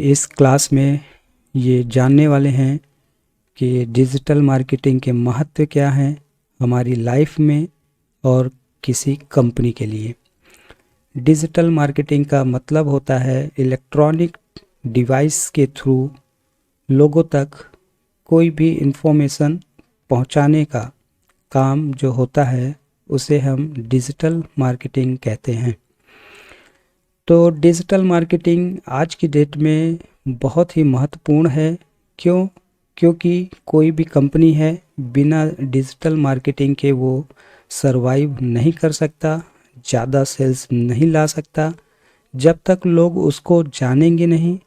इस क्लास में ये जानने वाले हैं कि डिजिटल मार्केटिंग के महत्व क्या हैं हमारी लाइफ में और किसी कंपनी के लिए। डिजिटल मार्केटिंग का मतलब होता है इलेक्ट्रॉनिक डिवाइस के थ्रू लोगों तक कोई भी इंफॉर्मेशन पहुंचाने का काम जो होता है उसे हम डिजिटल मार्केटिंग कहते हैं। तो डिजिटल मार्केटिंग आज की डेट में बहुत ही महत्वपूर्ण है। क्योंकि कोई भी कंपनी है बिना डिजिटल मार्केटिंग के वो सरवाइव नहीं कर सकता, ज़्यादा सेल्स नहीं ला सकता। जब तक लोग उसको जानेंगे नहीं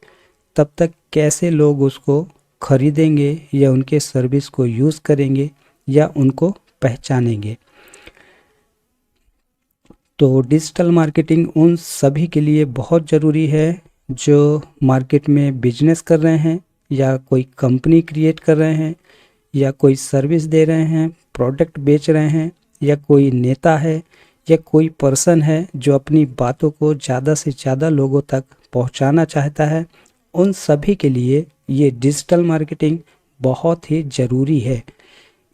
तब तक कैसे लोग उसको खरीदेंगे या उनके सर्विस को यूज़ करेंगे या उनको पहचानेंगे। तो डिजिटल मार्केटिंग उन सभी के लिए बहुत ज़रूरी है जो मार्केट में बिजनेस कर रहे हैं या कोई कंपनी क्रिएट कर रहे हैं या कोई सर्विस दे रहे हैं, प्रोडक्ट बेच रहे हैं, या कोई नेता है या कोई पर्सन है जो अपनी बातों को ज़्यादा से ज़्यादा लोगों तक पहुंचाना चाहता है। उन सभी के लिए ये डिजिटल मार्केटिंग बहुत ही ज़रूरी है।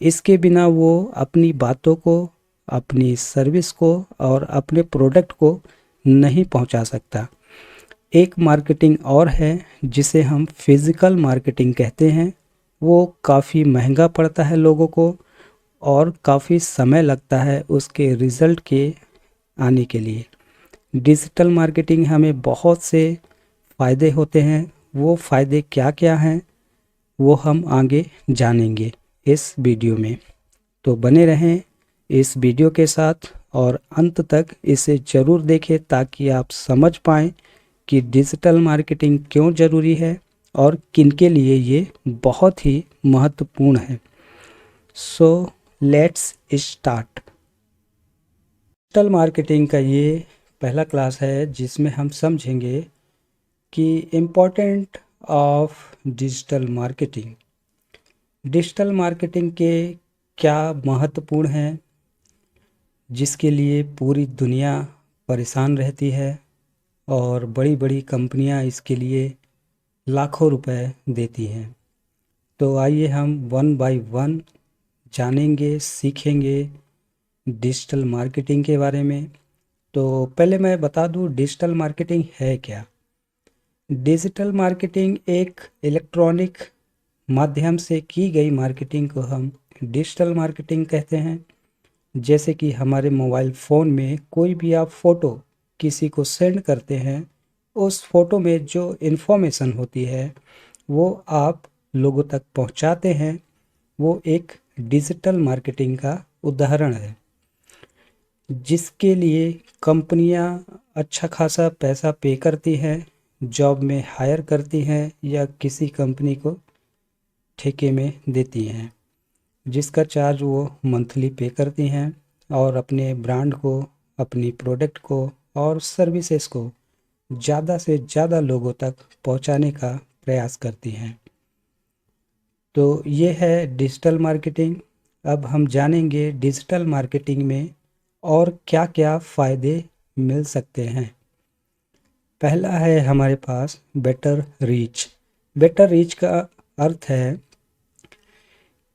इसके बिना वो अपनी बातों को, अपनी सर्विस को और अपने प्रोडक्ट को नहीं पहुंचा सकता। एक मार्केटिंग और है जिसे हम फिज़िकल मार्केटिंग कहते हैं। वो काफ़ी महंगा पड़ता है लोगों को और काफ़ी समय लगता है उसके रिज़ल्ट के आने के लिए। डिजिटल मार्केटिंग हमें बहुत से फ़ायदे होते हैं। वो फ़ायदे क्या क्या हैं वो हम आगे जानेंगे इस वीडियो में। तो बने रहें इस वीडियो के साथ और अंत तक इसे ज़रूर देखें ताकि आप समझ पाएँ कि डिजिटल मार्केटिंग क्यों ज़रूरी है और किनके लिए ये बहुत ही महत्वपूर्ण है। So let's start. Digital marketing का ये पहला क्लास है जिसमें हम समझेंगे कि important of digital marketing. Digital marketing के क्या महत्वपूर्ण हैं जिसके लिए पूरी दुनिया परेशान रहती है और बड़ी बड़ी कंपनियां इसके लिए लाखों रुपए देती हैं। तो आइए हम वन बाय वन जानेंगे, सीखेंगे डिजिटल मार्केटिंग के बारे में। तो पहले मैं बता दूं डिजिटल मार्केटिंग है क्या। डिजिटल मार्केटिंग एक इलेक्ट्रॉनिक माध्यम से की गई मार्केटिंग को हम डिजिटल मार्केटिंग कहते हैं। जैसे कि हमारे मोबाइल फ़ोन में कोई भी आप फ़ोटो किसी को सेंड करते हैं, उस फ़ोटो में जो इन्फॉर्मेशन होती है वो आप लोगों तक पहुंचाते हैं। वो एक डिजिटल मार्केटिंग का उदाहरण है जिसके लिए कंपनियां अच्छा खासा पैसा पे करती हैं, जॉब में हायर करती हैं या किसी कंपनी को ठेके में देती हैं, जिसका चार्ज वो मंथली पे करती हैं और अपने ब्रांड को, अपनी प्रोडक्ट को और सर्विसेज को ज़्यादा से ज़्यादा लोगों तक पहुंचाने का प्रयास करती हैं। तो ये है डिजिटल मार्केटिंग। अब हम जानेंगे डिजिटल मार्केटिंग में और क्या क्या फ़ायदे मिल सकते हैं। पहला है हमारे पास बेटर रीच। बेटर रीच का अर्थ है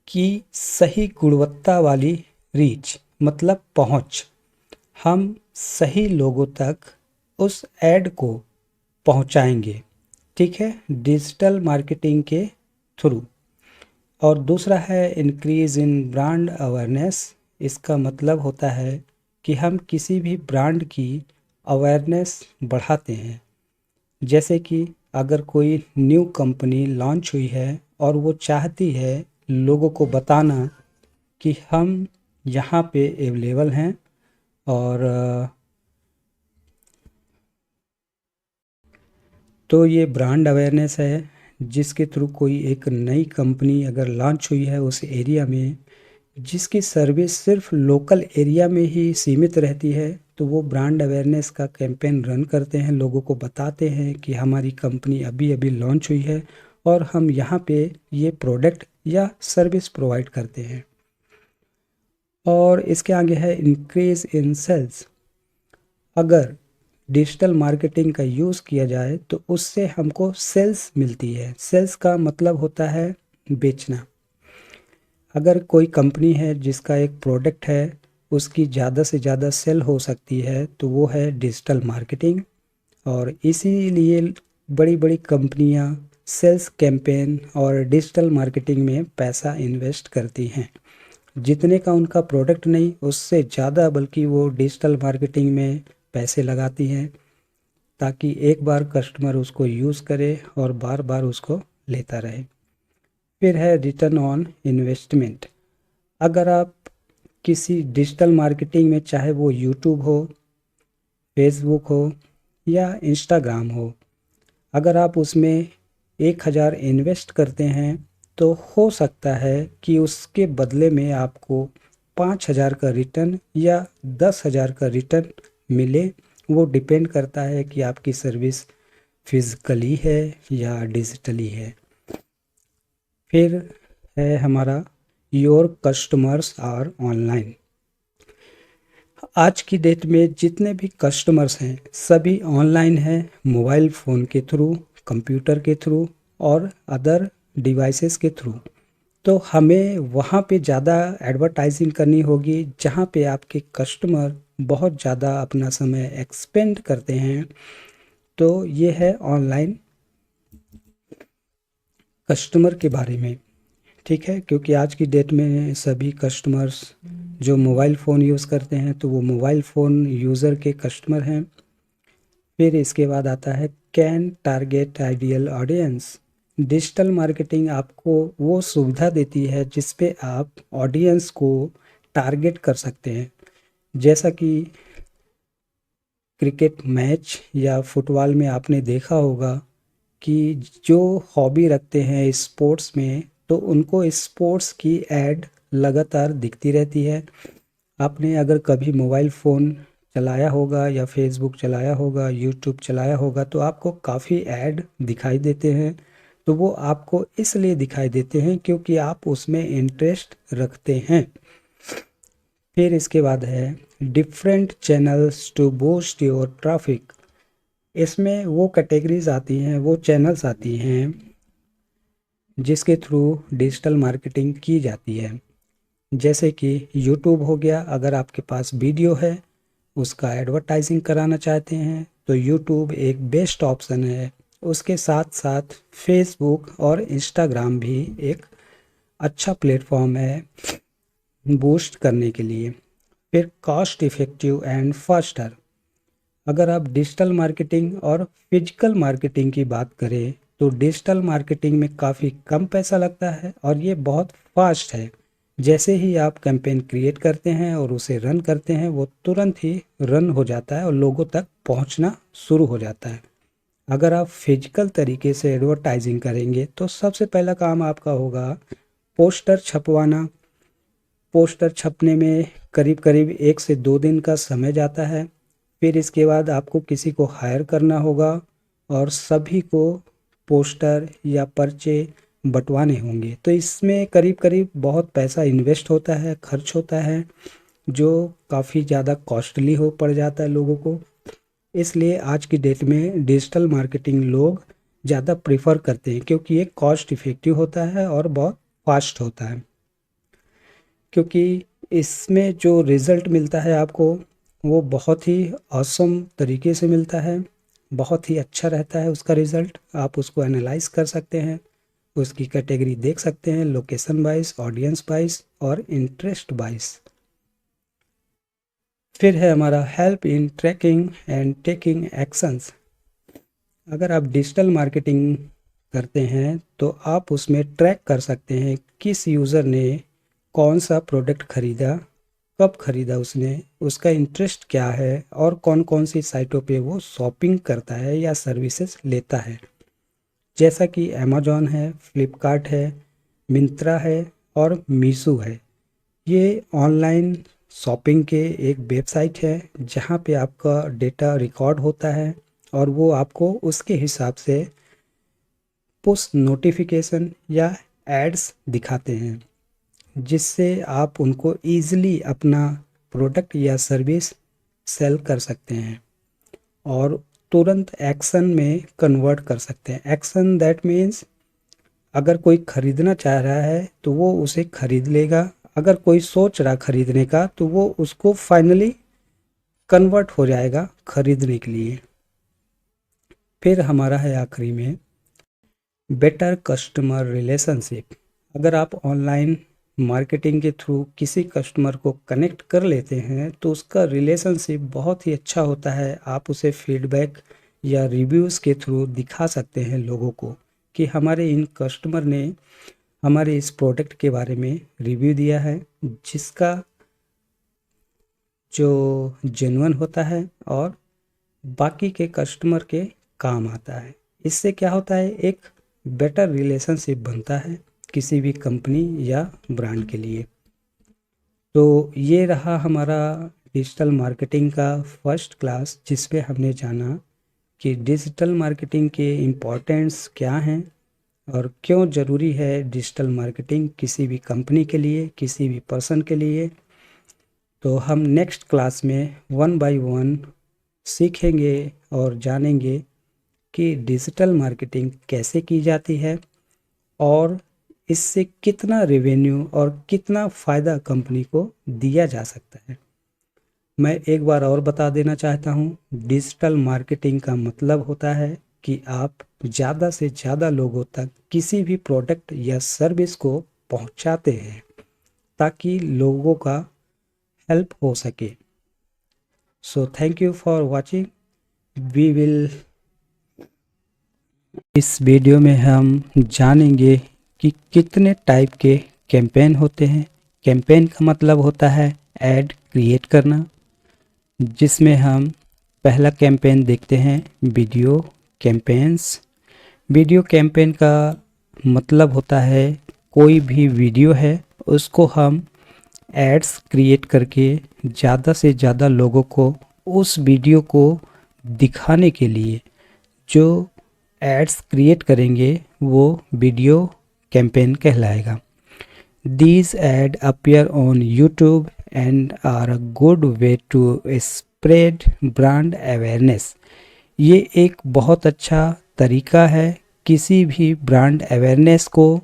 कि सही गुणवत्ता वाली रीच, मतलब पहुंच। हम सही लोगों तक उस ऐड को पहुंचाएंगे, ठीक है, डिजिटल मार्केटिंग के थ्रू। और दूसरा है इंक्रीज इन ब्रांड अवेयरनेस। इसका मतलब होता है कि हम किसी भी ब्रांड की अवेयरनेस बढ़ाते हैं। जैसे कि अगर कोई न्यू कंपनी लॉन्च हुई है और वो चाहती है लोगों को बताना कि हम यहाँ पे अवेलेबल हैं और तो ये ब्रांड अवेयरनेस है जिसके थ्रू कोई एक नई कंपनी अगर लॉन्च हुई है उस एरिया में, जिसकी सर्विस सिर्फ लोकल एरिया में ही सीमित रहती है, तो वो ब्रांड अवेयरनेस का कैंपेन रन करते हैं, लोगों को बताते हैं कि हमारी कंपनी अभी अभी लॉन्च हुई है और हम यहाँ पे ये प्रोडक्ट या सर्विस प्रोवाइड करते हैं। और इसके आगे है इंक्रीज इन सेल्स। अगर डिजिटल मार्केटिंग का यूज़ किया जाए तो उससे हमको सेल्स मिलती है। सेल्स का मतलब होता है बेचना। अगर कोई कंपनी है जिसका एक प्रोडक्ट है, उसकी ज़्यादा से ज़्यादा सेल हो सकती है तो वो है डिजिटल मार्केटिंग। और इसीलिए बड़ी बड़ी कंपनियां सेल्स कैंपेन और डिजिटल मार्केटिंग में पैसा इन्वेस्ट करती हैं। जितने का उनका प्रोडक्ट नहीं, उससे ज़्यादा बल्कि वो डिजिटल मार्केटिंग में पैसे लगाती हैं, ताकि एक बार कस्टमर उसको यूज़ करे और बार बार उसको लेता रहे। फिर है रिटर्न ऑन इन्वेस्टमेंट। अगर आप किसी डिजिटल मार्केटिंग में, चाहे वो यूट्यूब हो, फेसबुक हो या इंस्टाग्राम हो, अगर आप उसमें 1,000 इन्वेस्ट करते हैं तो हो सकता है कि उसके बदले में आपको 5,000 का रिटर्न या 10,000 का रिटर्न मिले। वो डिपेंड करता है कि आपकी सर्विस फिजिकली है या डिजिटली है। फिर है हमारा योर कस्टमर्स आर ऑनलाइन। आज की डेट में जितने भी कस्टमर्स हैं सभी ऑनलाइन हैं, मोबाइल फ़ोन के थ्रू, कंप्यूटर के थ्रू और अदर डिवाइसेस के थ्रू। तो हमें वहाँ पे ज़्यादा एडवर्टाइजिंग करनी होगी जहाँ पे आपके कस्टमर बहुत ज़्यादा अपना समय एक्सपेंड करते हैं। तो ये है ऑनलाइन कस्टमर के बारे में। ठीक है, क्योंकि आज की डेट में सभी कस्टमर्स जो मोबाइल फ़ोन यूज़ करते हैं तो वो मोबाइल फ़ोन यूज़र के कस्टमर हैं। फिर इसके बाद आता है can target ideal audience. Digital marketing आपको वो सुविधा देती है जिस पे आप ऑडियंस को टारगेट कर सकते हैं। जैसा कि क्रिकेट मैच या फुटबॉल में आपने देखा होगा कि जो हॉबी रखते हैं स्पोर्ट्स में, तो उनको स्पोर्ट्स की ऐड लगातार दिखती रहती है। आपने अगर कभी मोबाइल फ़ोन चलाया होगा या फेसबुक चलाया होगा, यूट्यूब चलाया होगा, तो आपको काफ़ी ऐड दिखाई देते हैं। तो वो आपको इसलिए दिखाई देते हैं क्योंकि आप उसमें इंटरेस्ट रखते हैं। फिर इसके बाद है different channels to boost your traffic. इसमें वो कैटेगरीज आती हैं, वो चैनल्स आती हैं जिसके थ्रू डिजिटल मार्केटिंग की जाती है। जैसे कि यूट्यूब हो गया, अगर आपके पास वीडियो है उसका एडवर्टाइजिंग कराना चाहते हैं तो यूट्यूब एक बेस्ट ऑप्शन है। उसके साथ साथ फेसबुक और इंस्टाग्राम भी एक अच्छा प्लेटफॉर्म है बूस्ट करने के लिए। फिर कॉस्ट इफ़ेक्टिव एंड फास्टर। अगर आप डिजिटल मार्केटिंग और फिजिकल मार्केटिंग की बात करें तो डिजिटल मार्केटिंग में काफ़ी कम पैसा लगता है और ये बहुत फास्ट है। जैसे ही आप कैंपेन क्रिएट करते हैं और उसे रन करते हैं, वो तुरंत ही रन हो जाता है और लोगों तक पहुंचना शुरू हो जाता है। अगर आप फिजिकल तरीके से एडवर्टाइजिंग करेंगे तो सबसे पहला काम आपका होगा पोस्टर छपवाना। पोस्टर छपने में करीब करीब 1 से 2 दिन का समय जाता है। फिर इसके बाद आपको किसी को हायर करना होगा और सभी को पोस्टर या पर्चे बंटवाने होंगे। तो इसमें करीब करीब बहुत पैसा इन्वेस्ट होता है, खर्च होता है, जो काफ़ी ज़्यादा कॉस्टली हो पड़ जाता है लोगों को। इसलिए आज की डेट में डिजिटल मार्केटिंग लोग ज़्यादा प्रेफर करते हैं क्योंकि ये कॉस्ट इफ़ेक्टिव होता है और बहुत फास्ट होता है। क्योंकि इसमें जो रिज़ल्ट मिलता है आपको वो बहुत ही ऑसम तरीके से मिलता है, बहुत ही अच्छा रहता है उसका रिज़ल्ट। आप उसको एनालाइज कर सकते हैं, उसकी कैटेगरी देख सकते हैं, लोकेशन वाइज, ऑडियंस वाइज और इंटरेस्ट वाइज। फिर है हमारा help in tracking and taking actions. अगर आप डिजिटल मार्केटिंग करते हैं तो आप उसमें ट्रैक कर सकते हैं किस यूज़र ने कौन सा प्रोडक्ट खरीदा, कब खरीदा उसने, उसका इंटरेस्ट क्या है और कौन कौन सी साइटों पे वो शॉपिंग करता है या सर्विसेज लेता है। जैसा कि अमेज़ॉन है, फ्लिपकार्ट है, मिंत्रा है और मीशो है। ये ऑनलाइन शॉपिंग के एक वेबसाइट है जहाँ पे आपका डेटा रिकॉर्ड होता है और वो आपको उसके हिसाब से पुश नोटिफिकेशन या एड्स दिखाते हैं, जिससे आप उनको ईज़िली अपना प्रोडक्ट या सर्विस सेल कर सकते हैं। और तुरंत एक्शन में कन्वर्ट कर सकते हैं। एक्शन दैट मीन्स अगर कोई खरीदना चाह रहा है तो वो उसे खरीद लेगा, अगर कोई सोच रहा खरीदने का तो वो उसको फाइनली कन्वर्ट हो जाएगा खरीदने के लिए। फिर हमारा है आखिरी में बेटर कस्टमर रिलेशनशिप। अगर आप ऑनलाइन मार्केटिंग के थ्रू किसी कस्टमर को कनेक्ट कर लेते हैं तो उसका रिलेशनशिप बहुत ही अच्छा होता है। आप उसे फीडबैक या रिव्यूज़ के थ्रू दिखा सकते हैं लोगों को कि हमारे इन कस्टमर ने हमारे इस प्रोडक्ट के बारे में रिव्यू दिया है, जिसका जो जेन्युइन होता है और बाकी के कस्टमर के काम आता है। इससे क्या होता है, एक बेटर रिलेशनशिप बनता है किसी भी कंपनी या ब्रांड के लिए। तो ये रहा हमारा डिजिटल मार्केटिंग का फर्स्ट क्लास, जिसमें हमने जाना कि डिजिटल मार्केटिंग के इम्पोर्टेंस क्या हैं और क्यों ज़रूरी है डिजिटल मार्केटिंग किसी भी कंपनी के लिए, किसी भी पर्सन के लिए। तो हम नेक्स्ट क्लास में 1 बाय 1 सीखेंगे और जानेंगे कि डिजिटल मार्केटिंग कैसे की जाती है और इससे कितना रेवेन्यू और कितना फ़ायदा कंपनी को दिया जा सकता है। मैं एक बार और बता देना चाहता हूँ, डिजिटल मार्केटिंग का मतलब होता है कि आप ज़्यादा से ज़्यादा लोगों तक किसी भी प्रोडक्ट या सर्विस को पहुँचाते हैं ताकि लोगों का हेल्प हो सके। So thank you for watching. We will इस वीडियो में हम जानेंगे कि कितने टाइप के कैंपेन होते हैं। कैंपेन का मतलब होता है ऐड क्रिएट करना, जिसमें हम पहला कैंपेन देखते हैं वीडियो कैंपेन्स। वीडियो कैंपेन का मतलब होता है कोई भी वीडियो है उसको हम एड्स क्रिएट करके ज़्यादा से ज़्यादा लोगों को उस वीडियो को दिखाने के लिए जो एड्स क्रिएट करेंगे वो वीडियो कैंपेन कहलाएगा। These ads appear on YouTube and are a good way to spread brand awareness। ये एक बहुत अच्छा तरीका है किसी भी ब्रांड अवेयरनेस को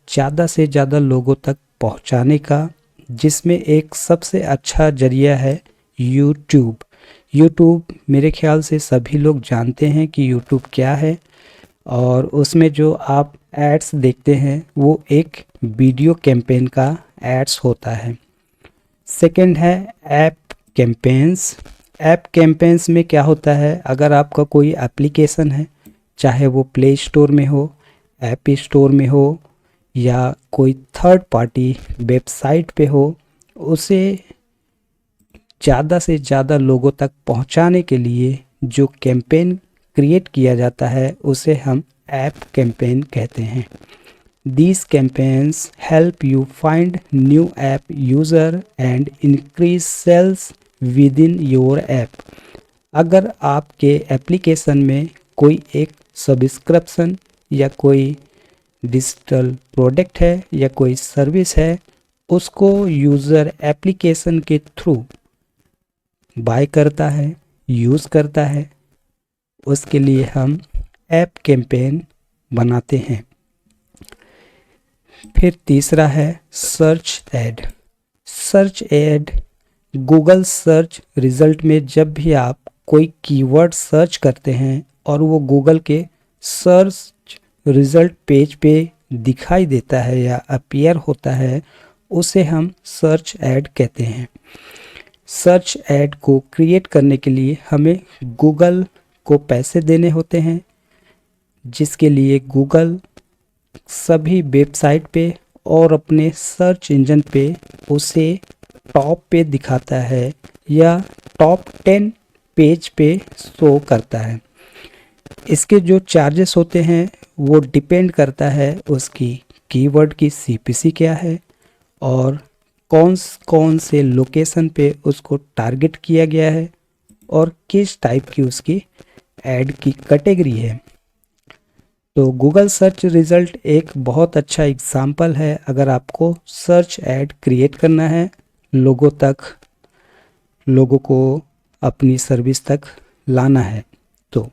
ज़्यादा से ज़्यादा लोगों तक पहुंचाने का, जिसमें एक सबसे अच्छा जरिया है यूट्यूब। यूट्यूब मेरे ख्याल से सभी लोग जानते हैं कि यूट्यूब क्या है, और उसमें जो आप एड्स देखते हैं वो एक वीडियो कैंपेन का एड्स होता है। सेकंड है ऐप कैंपेन्स। ऐप कैंपेन्स में क्या होता है, अगर आपका कोई एप्लीकेशन है, चाहे वो प्ले स्टोर में हो, ऐप स्टोर में हो या कोई थर्ड पार्टी वेबसाइट पे हो, उसे ज़्यादा से ज़्यादा लोगों तक पहुंचाने के लिए जो कैंपेन क्रिएट किया जाता है उसे हम ऐप कैंपेन कहते हैं। These campaigns help you find new app user and increase sales within your app। अगर आपके एप्लीकेशन में कोई एक सब्सक्रिप्शन या कोई डिजिटल प्रोडक्ट है या कोई सर्विस है, उसको यूज़र एप्लीकेशन के थ्रू बाय करता है, यूज़ करता है, उसके लिए हम ऐप कैंपेन बनाते हैं। फिर तीसरा है search add. Search add Google search result में जब भी आप कोई कीवर्ड सर्च करते हैं और वो गूगल के सर्च रिजल्ट पेज पे दिखाई देता है या अपीयर होता है, उसे हम सर्च ऐड कहते हैं। सर्च ऐड को क्रिएट करने के लिए हमें गूगल को पैसे देने होते हैं, जिसके लिए गूगल सभी वेबसाइट पे और अपने सर्च इंजन पे उसे टॉप पे दिखाता है या टॉप 10 पेज पे शो करता है। इसके जो चार्जेस होते हैं वो डिपेंड करता है उसकी कीवर्ड की सीपीसी क्या है और कौन से लोकेशन पे उसको टारगेट किया गया है और किस टाइप की उसकी ऐड की कैटेगरी है। तो गूगल सर्च रिज़ल्ट एक बहुत अच्छा एग्जाम्पल है अगर आपको सर्च ऐड क्रिएट करना है, लोगों को अपनी सर्विस तक लाना है। तो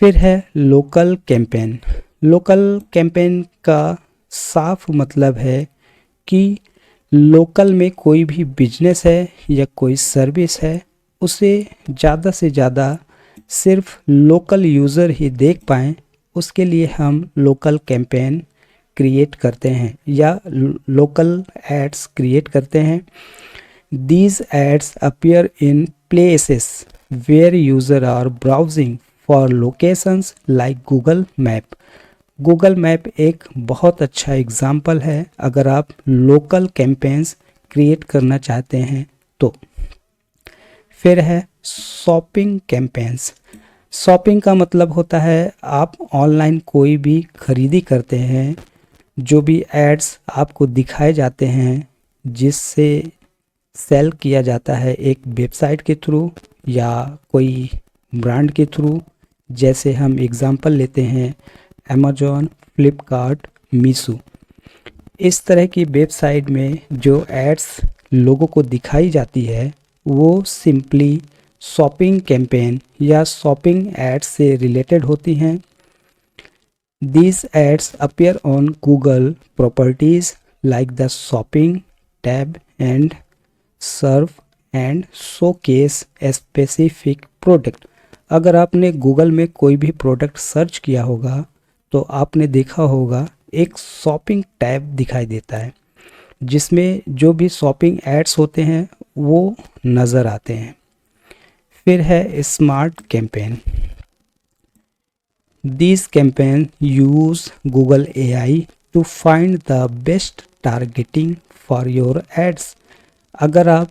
फिर है लोकल कैंपेन। लोकल कैंपेन का साफ मतलब है कि लोकल में कोई भी बिजनेस है या कोई सर्विस है, उसे ज़्यादा से ज़्यादा सिर्फ लोकल यूज़र ही देख पाएँ, उसके लिए हम लोकल कैंपेन क्रिएट करते हैं या लोकल एड्स क्रिएट करते हैं। These ads appear in places where users are browsing for locations like Google Map। Google map एक बहुत अच्छा एग्जाम्पल है अगर आप लोकल कैंपेन्स क्रिएट करना चाहते हैं तो। फिर है शॉपिंग कैंपेन्स। शॉपिंग का मतलब होता है आप ऑनलाइन कोई भी खरीदी करते हैं, जो भी एड्स आपको दिखाए जाते हैं जिससे सेल किया जाता है एक वेबसाइट के थ्रू या कोई ब्रांड के थ्रू। जैसे हम एग्जांपल लेते हैं अमेज़ॉन, फ्लिपकार्ट, मीशो। इस तरह की वेबसाइट में जो एड्स लोगों को दिखाई जाती है वो सिंपली शॉपिंग कैंपेन या शॉपिंग एड्स से रिलेटेड होती हैं। These ads appear on Google properties like the shopping tab and serve and showcase a specific product। अगर आपने गूगल में कोई भी प्रोडक्ट सर्च किया होगा तो आपने देखा होगा एक शॉपिंग टैब दिखाई देता है जिसमें जो भी शॉपिंग एड्स होते हैं वो नज़र आते हैं। फिर है smart campaign. These campaigns use Google AI to find the best targeting for your ads। अगर आप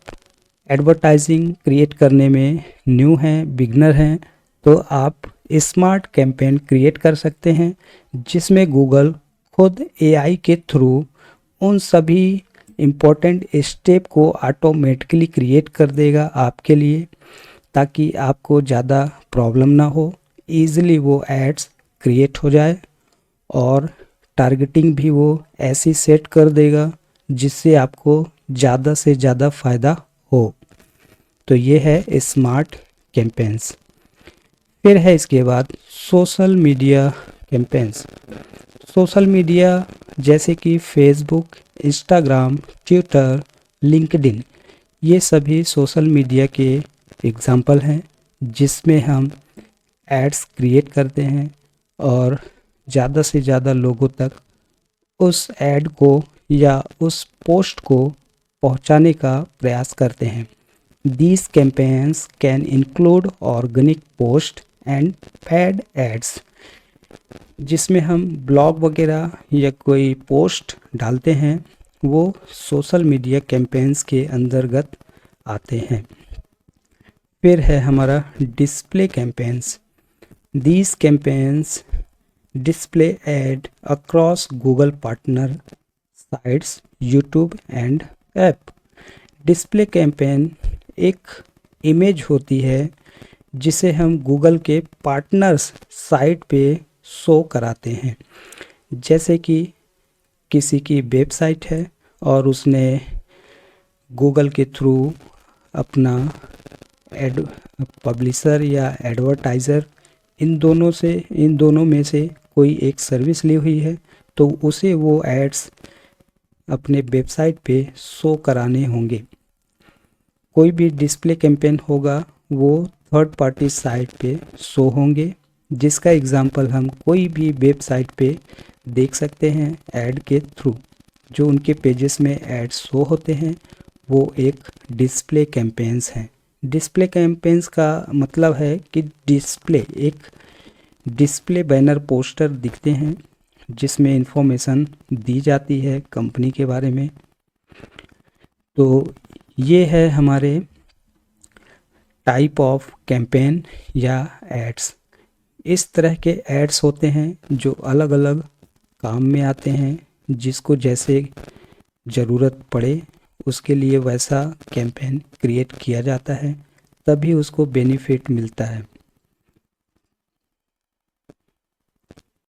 एडवर्टाइजिंग क्रिएट करने में न्यू हैं, बिगनर हैं, तो आप स्मार्ट कैंपेन क्रिएट कर सकते हैं जिसमें गूगल खुद AI के थ्रू उन सभी इम्पोर्टेंट स्टेप को ऑटोमेटिकली क्रिएट कर देगा आपके लिए, ताकि आपको ज़्यादा प्रॉब्लम ना हो, ईज़िली वो एड्स क्रिएट हो जाए और टारगेटिंग भी वो ऐसी सेट कर देगा जिससे आपको ज़्यादा से ज़्यादा फ़ायदा हो। तो ये है स्मार्ट कैंपेन्स। फिर है इसके बाद social media campaigns. Social media जैसे कि फेसबुक, इंस्टाग्राम, ट्विटर, लिंक्डइन, ये सभी सोशल मीडिया के एग्जाम्पल हैं जिसमें हम एड्स क्रिएट करते हैं और ज़्यादा से ज़्यादा लोगों तक उस ऐड को या उस पोस्ट को पहुंचाने का प्रयास करते हैं। These campaigns can include organic post and paid ads, जिसमें हम ब्लॉग वगैरह या कोई पोस्ट डालते हैं वो सोशल मीडिया कैंपेन्स के अंतर्गत आते हैं। फिर है हमारा display campaigns. These campaigns display ad across Google partner sites, YouTube and app। Display campaign एक इमेज होती है जिसे हम गूगल के पार्टनर्स साइट पे शो कराते हैं। जैसे कि किसी की वेबसाइट है और उसने गूगल के थ्रू अपना पब्लिशर या एडवर्टाइज़र इन दोनों में से कोई एक सर्विस ली हुई है, तो उसे वो एड्स अपने वेबसाइट पे शो कराने होंगे। कोई भी डिस्प्ले कैंपेन होगा वो थर्ड पार्टी साइट पे शो होंगे, जिसका एग्जांपल हम कोई भी वेबसाइट पे देख सकते हैं ऐड के थ्रू। जो उनके पेजेस में ऐड शो होते हैं वो एक डिस्प्ले कैंपेन्स हैं। डिस्प्ले कैंपेन्स का मतलब है कि डिस्प्ले बैनर पोस्टर दिखते हैं जिसमें इंफॉर्मेशन दी जाती है कंपनी के बारे में। तो ये है हमारे टाइप ऑफ कैंपेन या एड्स। इस तरह के एड्स होते हैं जो अलग अलग काम में आते हैं, जिसको जैसे ज़रूरत पड़े उसके लिए वैसा कैंपेन क्रिएट किया जाता है, तभी उसको बेनिफिट मिलता है।